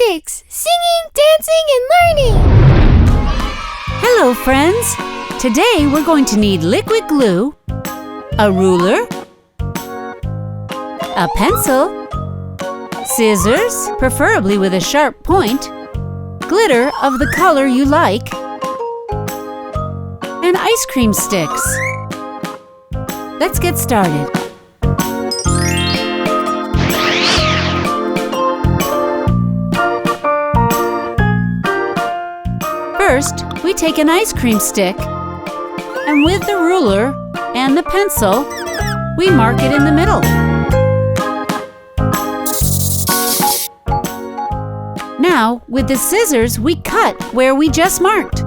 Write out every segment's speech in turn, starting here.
Infantix, singing, dancing, and learning! Hello, friends! Today we're going to need liquid glue, a ruler, a pencil, scissors, preferably with a sharp point, glitter of the color you like, and ice cream sticks. Let's get started. First, we take an ice cream stick, and with the ruler and the pencil, we mark it in the middle. Now, with the scissors, we cut where we just marked.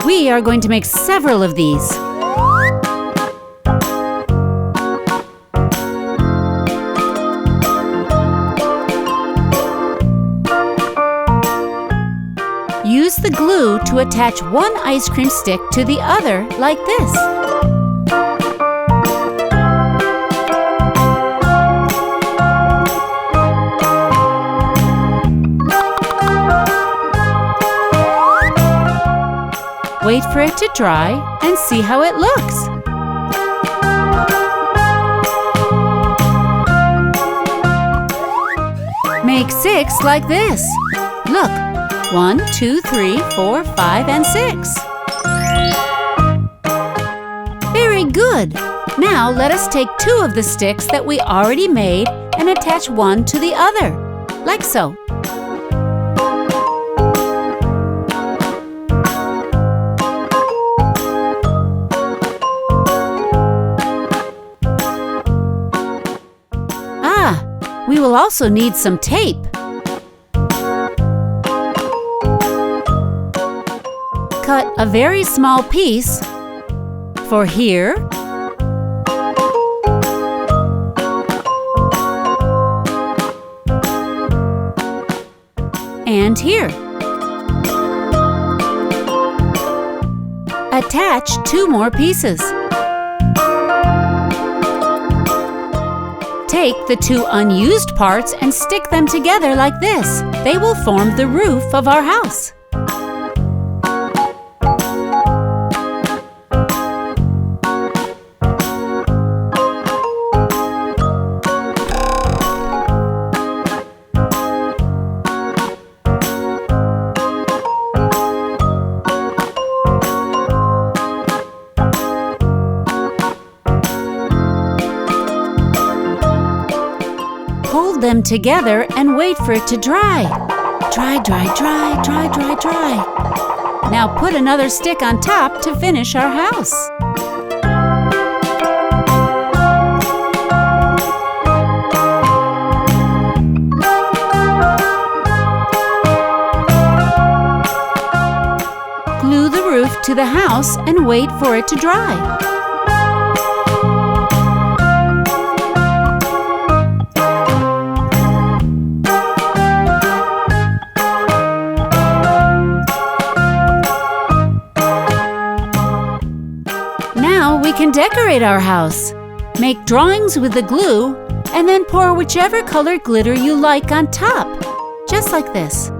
We are going to make several of these. Use the glue to attach one ice cream stick to the other like this. Wait for it to dry and see how it looks. Make 6 like this. Look. 1, 2, 3, 4, 5, and 6. Very good! Now let us take 2 of the sticks that we already made and attach one to the other, like so. We will also need some tape. Cut a very small piece for here and here. Attach 2 more pieces. Take the 2 unused parts and stick them together like this. They will form the roof of our house. Hold them together and wait for it to dry. Dry, dry, dry, dry, dry, dry. Now put another stick on top to finish our house. Glue the roof to the house and wait for it to dry. Now we can decorate our house. Make drawings with the glue and then pour whichever colored glitter you like on top, just like this.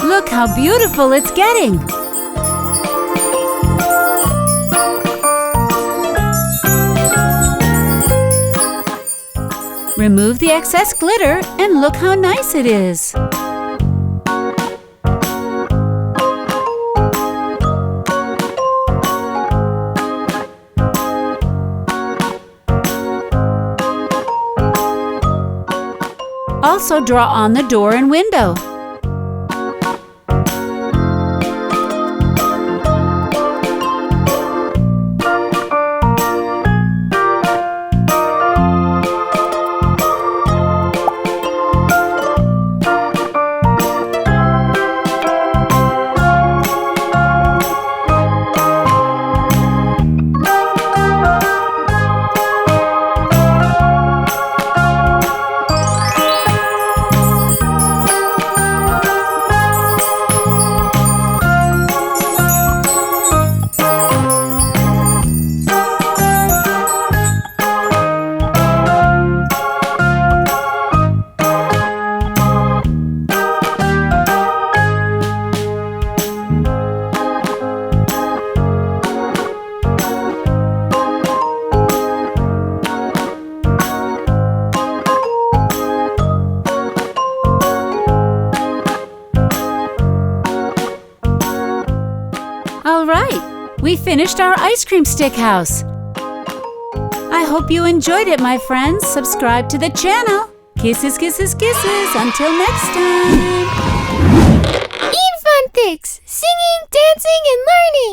Look how beautiful it's getting! Remove the excess glitter and look how nice it is! Also draw on the door and window. All right, we finished our ice cream stick house. I hope you enjoyed it, my friends. Subscribe to the channel. Kisses, kisses, kisses. Until next time. Infantix, singing, dancing, and learning.